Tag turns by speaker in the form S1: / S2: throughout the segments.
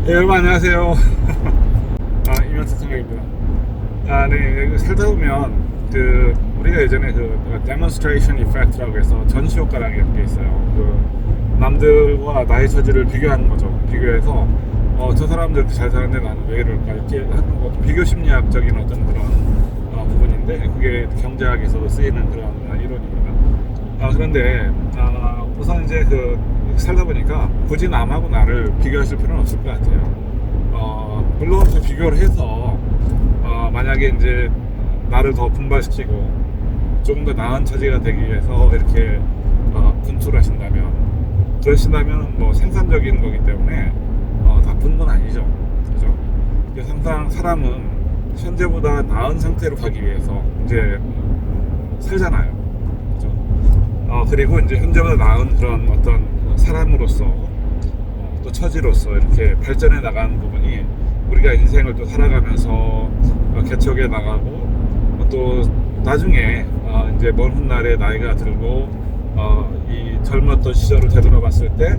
S1: 네, 여러분 안녕하세요. 이면수 성형입니다. 네, 살다 보면 우리가 예전에 demonstration effect라고 해서 전시 효과라는 게 있어요. 남들과 나의 처지를 비교하는 거죠. 비교해서 저 사람들 잘 사는데 나는 왜 이럴까 이렇게 하는 비교 심리학적인 어떤 그런 부분인데, 그게 경제학에서도 쓰이는 그런 이론입니다. 그런데 우선 이제 살다 보니까 굳이 남하고 나를 비교하실 필요는 없을 것 같아요. 물론 비교를 해서 만약에 이제 나를 더 분발시키고 조금 더 나은 처지가 되기 위해서 이렇게 분투를 하신다면, 그러신다면 뭐 생산적인 거기 때문에 나쁜 건 아니죠. 그죠? 그래서 항상 사람은 현재보다 나은 상태로 가기 위해서 이제 살잖아요. 그죠? 그리고 이제 현재보다 나은 그런 어떤 사람으로서 또 처지로서 이렇게 발전해 나가는 부분이 우리가 인생을 또 살아가면서 개척해 나가고, 또 나중에 이제 먼 훗날에 나이가 들고 이 젊었던 시절을 되돌아봤을 때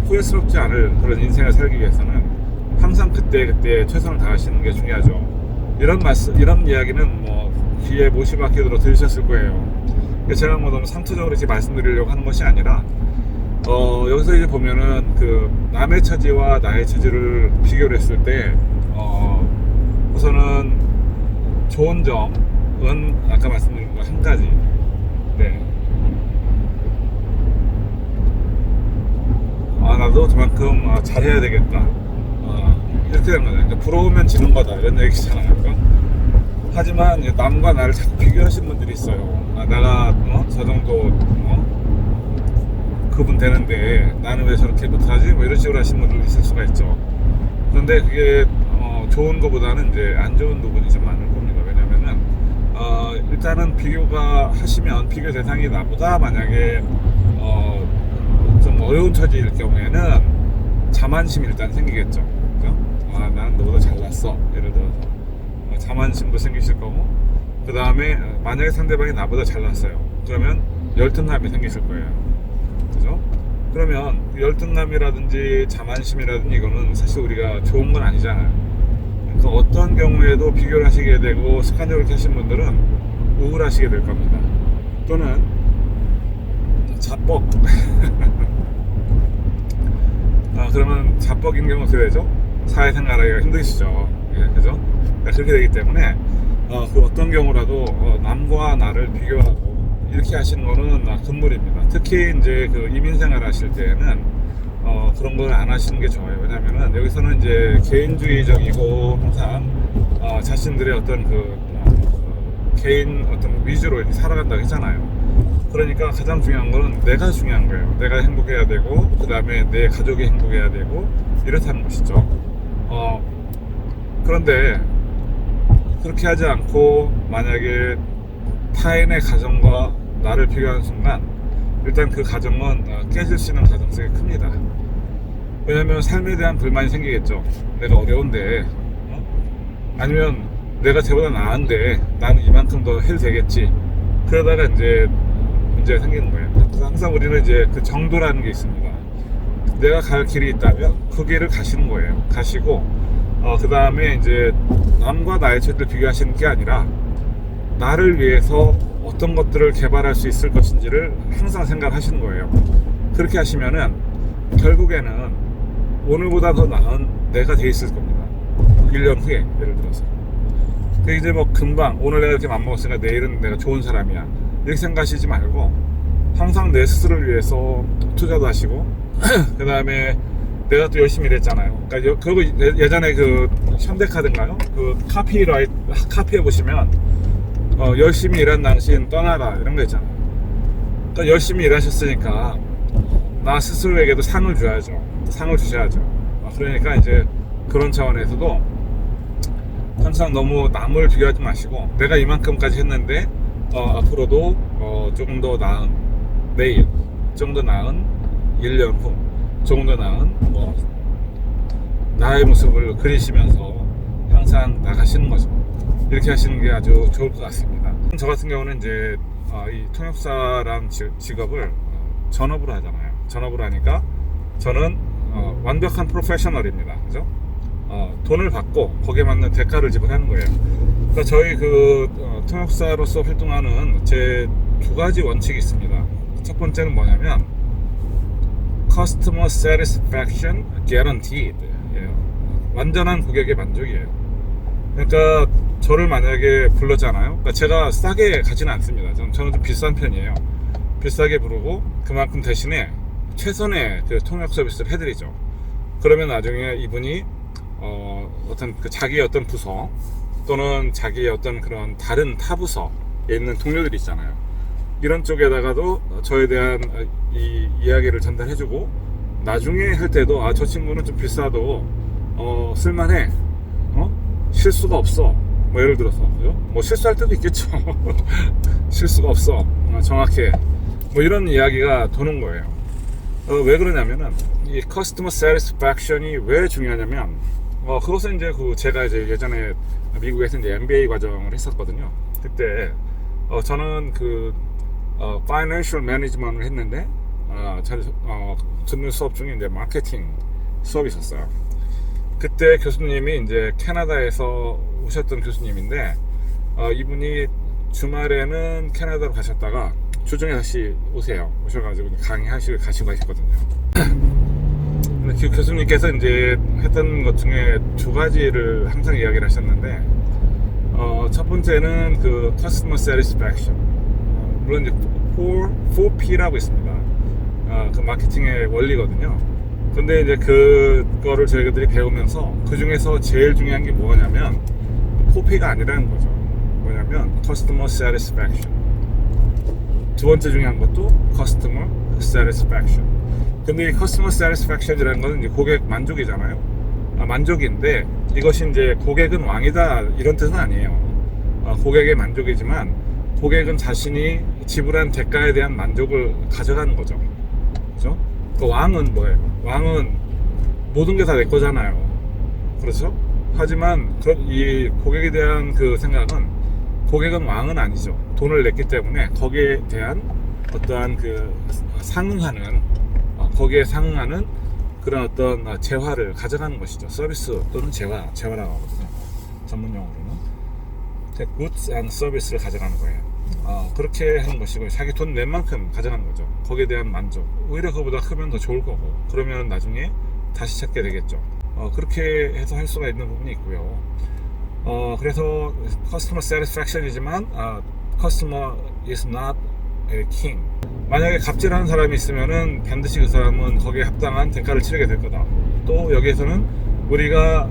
S1: 후회스럽지 않을 그런 인생을 살기 위해서는 항상 그때 최선을 다하시는 게 중요하죠. 이런 이야기는 뭐 귀에 못이 박히도록 들으셨을 거예요. 제가 뭐 너무 상투적으로 이렇게 말씀드리려고 하는 것이 아니라, 여기서 이제 보면은 남의 처지와 나의 처지를 비교를 했을 때 우선은 좋은 점은 아까 말씀드린 거 한 가지. 네. 나도 저만큼 잘해야 되겠다. 이렇게 되는 거죠. 그러니까 부러우면 지는 거다, 이런 얘기잖아요. 하지만 남과 나를 자꾸 비교하시는 분들이 있어요. 내가 저 정도 그분 되는데 나는 왜 저렇게 못하지? 뭐 이런 식으로 하시는 분들도 있을 수가 있죠. 그런데 그게 좋은 것보다는 이제 안 좋은 부분이 좀 많을 겁니다. 왜냐면은 일단은 비교가 하시면, 비교 대상이 나보다 만약에 좀 어려운 처지일 경우에는 자만심이 일단 생기겠죠. 그죠? 나는 너보다 잘났어, 예를 들어서 자만심도 생기실 거고, 그 다음에 만약에 상대방이 나보다 잘났어요, 그러면 열등감이 생기실 거예요. 그죠? 그러면 열등감이라든지 자만심이라든지 이거는 사실 우리가 좋은 건 아니잖아요. 그러니까 어떤 경우에도 비교를 하시게 되고 습관적으로 이렇게 하신 분들은 우울하시게 될 겁니다. 또는 자뻑 그러면 자뻑인 경우 어떻게 되죠? 사회생활하기가 힘드시죠. 예, 그죠? 그렇게 되기 때문에 어떤 경우라도 남과 나를 비교하고 이렇게 하시는 거는 금물입니다. 특히 이제 이민생활 하실 때는 그런 걸 안 하시는 게 좋아요. 왜냐면은 여기서는 이제 개인주의적이고 항상 자신들의 어떤 개인 어떤 위주로 이렇게 살아간다고 했잖아요. 그러니까 가장 중요한 거는 내가 중요한 거예요. 내가 행복해야 되고, 그 다음에 내 가족이 행복해야 되고, 이렇다는 것이죠. 그런데 그렇게 하지 않고 만약에 타인의 가정과 나를 비교하는 순간 일단 그 가정은 깨질 수 있는 가능성이 큽니다. 왜냐면 삶에 대한 불만이 생기겠죠. 내가 어려운데, 아니면 내가 쟤보다 나은데 나는 이만큼 더 해도 되겠지. 그러다가 이제 문제가 생기는 거예요. 그래서 항상 우리는 이제 정도라는 게 있습니다. 내가 갈 길이 있다면 그 길을 가시는 거예요. 가시고 그 다음에 이제 남과 나의 처지를 비교하시는 게 아니라 나를 위해서 어떤 것들을 개발할 수 있을 것인지를 항상 생각하시는 거예요. 그렇게 하시면은 결국에는 오늘보다 더 나은 내가 돼 있을 겁니다. 1년 후에 예를 들어서. 이제 뭐 금방 오늘 내가 이렇게 맘먹었으니까 내일은 내가 좋은 사람이야, 이렇게 생각하시지 말고 항상 내 스스로를 위해서 투자도 하시고 그 다음에 내가 또 열심히 일했잖아요. 그러니까 그거 예전에 현대카드인가요? 카피해 보시면 열심히 일한 당신 떠나라, 이런 거 있잖아요. 그러니까 열심히 일하셨으니까 나 스스로에게도 상을 줘야죠. 상을 주셔야죠. 그러니까 이제 그런 차원에서도 항상 너무 남을 비교하지 마시고, 내가 이만큼까지 했는데 앞으로도 조금 더 나은 내일, 조금 더 나은 1년 후, 조금 더 나은 나의 모습을 그리시면서 항상 나가시는 거죠. 이렇게 하시는 게 아주 좋을 것 같습니다. 저 같은 경우는 이제 이 통역사란 직업을 전업으로 하잖아요. 전업으로 하니까 저는 완벽한 프로페셔널입니다. 그죠? 돈을 받고 거기에 맞는 대가를 지불하는 거예요. 그러니까 저희 통역사로서 활동하는 제 두 가지 원칙이 있습니다. 첫 번째는 뭐냐면 Customer Satisfaction Guaranteed 예요. 완전한 고객의 만족이에요. 그러니까 저를 만약에 불렀잖아요. 그러니까 제가 싸게 가지는 않습니다. 저는 좀 비싼 편이에요. 비싸게 부르고 그만큼 대신에 최선의 그 통역 서비스를 해드리죠. 그러면 나중에 이분이 어떤 자기의 어떤 부서 또는 자기의 어떤 그런 다른 타 부서에 있는 동료들이 있잖아요. 이런 쪽에다가도 저에 대한 이 이야기를 전달해주고 나중에 할 때도 저 친구는 좀 비싸도 쓸만해. 실수가 없어. 뭐 예를 들어서 뭐 실수할 때도 있겠죠. 실수가 없어. 정확해. 뭐 이런 이야기가 도는 거예요. 왜 그러냐면은 이 커스터머 사티스팩션이 왜 중요하냐면 그것은 이제 제가 이제 예전에 미국에서 이제 MBA 과정을 했었거든요. 그때 저는 Financial Management을 했는데 듣는 수업 중에 이제 마케팅 수업이 있었어요. 그때 교수님이 이제 캐나다에서 오셨던 교수님인데 이분이 주말에는 캐나다로 가셨다가 주중에 다시 오셔가지고 강의하시고 가시고 하셨거든요. 그 교수님께서 이제 했던 것 중에 두 가지를 항상 이야기를 하셨는데 첫 번째는 Customer Satisfaction 물론 이제 4P라고 있습니다. 그 마케팅의 원리거든요. 근데 이제 그거를 저희들이 배우면서 그 중에서 제일 중요한 게 뭐냐면 4P가 아니라는 거죠. 뭐냐면 Customer Satisfaction. 두 번째 중요한 것도 Customer Satisfaction. 근데 이 Customer Satisfaction이라는 것은 이제 고객 만족이잖아요. 만족인데 이것이 이제 고객은 왕이다 이런 뜻은 아니에요. 고객의 만족이지만 고객은 자신이 지불한 대가에 대한 만족을 가져가는 거죠. 그렇죠? 왕은 뭐예요? 왕은 모든 게 다 내 거잖아요. 그렇죠? 하지만 이 고객에 대한 생각은 고객은 왕은 아니죠. 돈을 냈기 때문에 거기에 대한 어떠한 상응하는 거기에 상응하는 그런 어떤 재화를 가져가는 것이죠. 서비스 또는 재화라고 하거든요. 전문 용어로는 goods and service를 가져가는 거예요. 그렇게 하는 것이고 자기 돈 낸 만큼 가져가는 거죠. 거기에 대한 만족. 오히려 그보다 크면 더 좋을 거고 그러면 나중에 다시 찾게 되겠죠. 그렇게 해서 할 수가 있는 부분이 있고요. 그래서 customer satisfaction이지만 customer is not a king. 만약에 갑질하는 사람이 있으면은 반드시 그 사람은 거기에 합당한 대가를 치르게 될 거다. 또 여기에서는 우리가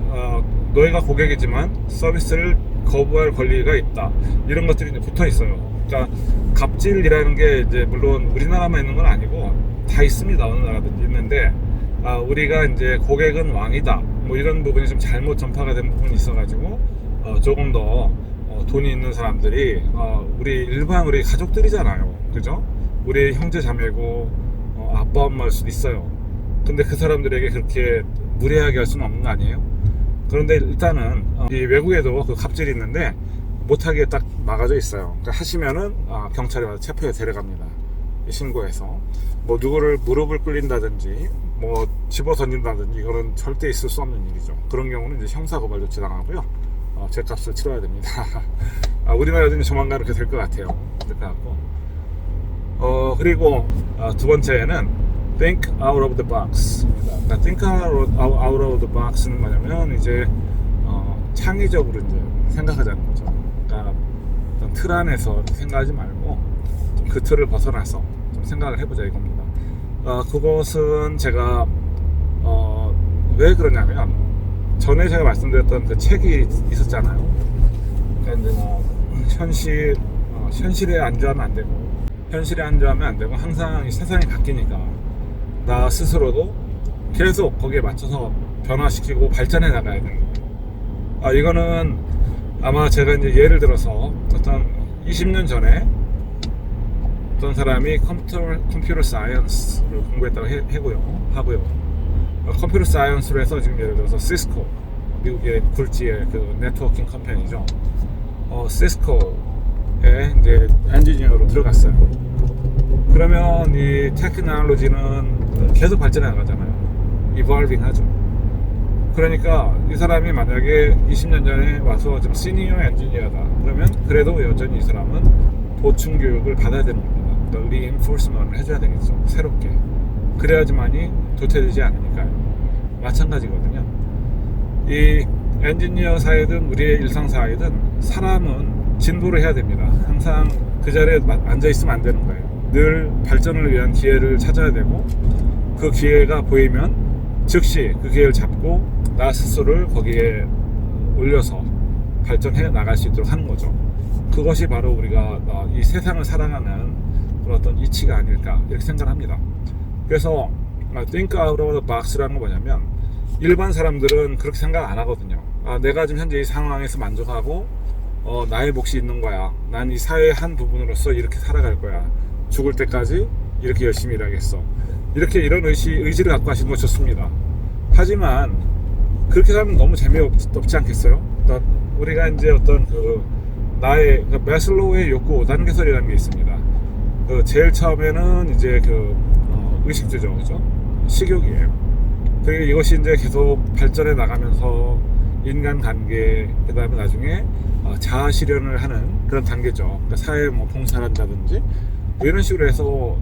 S1: 너희가 고객이지만 서비스를 거부할 권리가 있다. 이런 것들이 이제 붙어 있어요. 그러니까 갑질이라는 게 이제 물론 우리나라만 있는 건 아니고 다 있습니다. 어느 나라든지 있는데 우리가 이제 고객은 왕이다. 뭐 이런 부분이 좀 잘못 전파가 된 부분이 있어가지고 조금 더 돈이 있는 사람들이 일반 우리 가족들이잖아요. 그죠? 우리 형제 자매고 아빠 엄마일 수도 있어요. 근데 그 사람들에게 그렇게 무례하게 할 수는 없는 거 아니에요? 그런데 일단은 이 외국에도 갑질이 있는데 못하게 딱 막아져 있어요. 그러니까 하시면은 경찰에 와서 체포해 데려갑니다. 신고해서 뭐 누구를 무릎을 꿇린다든지 뭐 집어 던진다든지 이거는 절대 있을 수 없는 일이죠. 그런 경우는 이제 형사고발 조치당하고요. 죄값을 치러야 됩니다. 우리나라도 이제 조만간 그렇게 될 것 같아요. 그럴 것 같고 그리고 두 번째는 Think out of the box. 그러니까 Think out of the box는 뭐냐면 이제 창의적으로 이제 생각하자는 거죠. 그러니까 어떤 틀 안에서 생각하지 말고 좀 그 틀을 벗어나서 좀 생각을 해보자 이겁니다. 그것은 제가 왜 그러냐면 전에 제가 말씀드렸던 그 책이 있었잖아요. 그러니까 이제 뭐 현실에 안주하면 안 되고 현실에 안주하면 안 되고 항상 이 세상이 바뀌니까 나 스스로도 계속 거기에 맞춰서 변화시키고 발전해 나가야 되는 거예요. 이거는 아마 제가 이제 예를 들어서 어떤 20년 전에 어떤 사람이 컴퓨터 사이언스를 공부했다고 하고요. 컴퓨터 사이언스로 해서 지금 예를 들어서 시스코, 미국의 굴지의 그 네트워킹 컴퍼니죠. 시스코에 이제 엔지니어로 들어갔어요. 그러면 이 테크놀로지는 계속 발전해 나가잖아요. 이볼빙 하죠. 그러니까 이 사람이 만약에 20년 전에 와서 좀 시니어 엔지니어다 그러면 그래도 여전히 이 사람은 보충 교육을 받아야 되는 겁니다. 또 reinforcement을 해줘야 되겠죠. 새롭게. 그래야지만이 도태되지 않으니까요. 마찬가지거든요. 이 엔지니어 사이든 우리의 일상 사이든 사람은 진보를 해야 됩니다. 항상 그 자리에 앉아 있으면 안 되는 거예요. 늘 발전을 위한 기회를 찾아야 되고 그 기회가 보이면 즉시 그 기회를 잡고 나 스스로를 거기에 올려서 발전해 나갈 수 있도록 하는 거죠. 그것이 바로 우리가 이 세상을 살아가는 그런 어떤 이치가 아닐까 이렇게 생각합니다. 그래서 think out of the box라는 건 뭐냐면 일반 사람들은 그렇게 생각 안 하거든요. 내가 지금 현재 이 상황에서 만족하고 나의 몫이 있는 거야. 난 이 사회의 한 부분으로서 이렇게 살아갈 거야. 죽을 때까지 이렇게 열심히 일하겠어. 이렇게 이런 의지를 갖고 하시는 거 좋습니다. 하지만 그렇게 하면 너무 재미없지 않겠어요? 그러니까 우리가 이제 어떤 나의 매슬로우의 욕구 5단계설이라는 게 있습니다. 제일 처음에는 이제 의식주죠, 그죠? 식욕이에요. 그리고 이것이 이제 계속 발전해 나가면서 인간관계, 그 다음에 나중에 자아 실현을 하는 그런 단계죠. 그러니까 사회에 봉사를 한다든지 이런 식으로 해서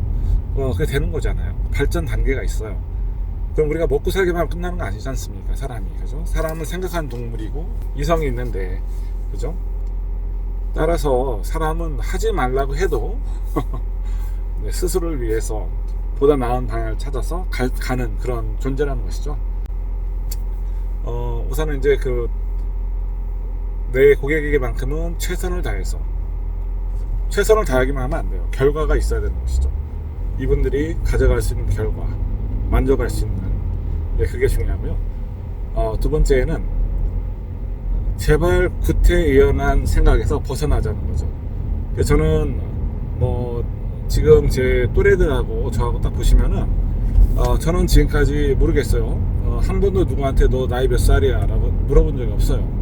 S1: 그게 되는 거잖아요. 발전 단계가 있어요. 그럼 우리가 먹고 살기만 하면 끝나는 거 아니지 않습니까? 사람이, 그죠? 사람은 생각하는 동물이고 이성이 있는데, 그죠? 따라서 사람은 하지 말라고 해도 스스로를 위해서 보다 나은 방향을 찾아서 가는 그런 존재라는 것이죠. 우선은 이제 내 고객에게만큼은 최선을 다해서 최선을 다하기만 하면 안 돼요. 결과가 있어야 되는 것이죠. 이분들이 가져갈 수 있는 결과, 만족할 수 있는, 그게 중요하고요. 두 번째는 제발 구태의연한 생각에서 벗어나자는 거죠. 그래서 저는 지금 제 또래들하고 저하고 딱 보시면은 저는 지금까지 모르겠어요. 한 번도 누구한테 너 나이 몇 살이야 라고 물어본 적이 없어요.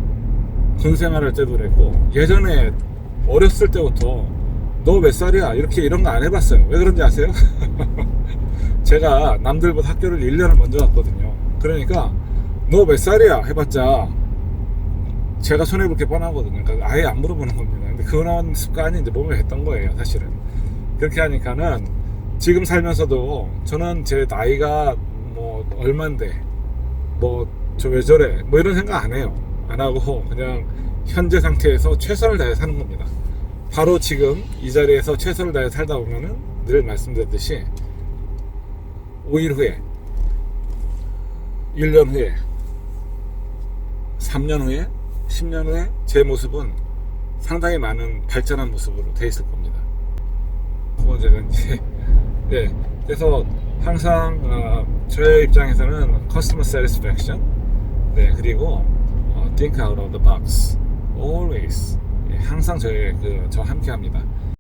S1: 군 생활할 때도 그랬고 예전에 어렸을 때부터 너 몇 살이야 이런 거 안 해봤어요. 왜 그런지 아세요? 제가 남들보다 학교를 1년을 먼저 갔거든요. 그러니까 너 몇 살이야 해봤자 제가 손해볼 게 뻔하거든요. 그러니까 아예 안 물어보는 겁니다. 근데 그런 습관이 이제 몸에 했던 거예요, 사실은. 그렇게 하니까는 지금 살면서도 저는 제 나이가 얼만데 저 왜 저래 이런 생각 안 해요. 안 하고 그냥 현재 상태에서 최선을 다해 사는 겁니다. 바로 지금 이 자리에서 최선을 다해 살다 보면은 늘 말씀드렸듯이 5일 후에 1년 후에 3년 후에 10년 후에 제 모습은 상당히 많은 발전한 모습으로 돼 있을 겁니다. 두 번째는 이제 그래서 항상 저의 입장에서는 customer satisfaction 그리고 think out of the box always 항상 저와 함께 합니다.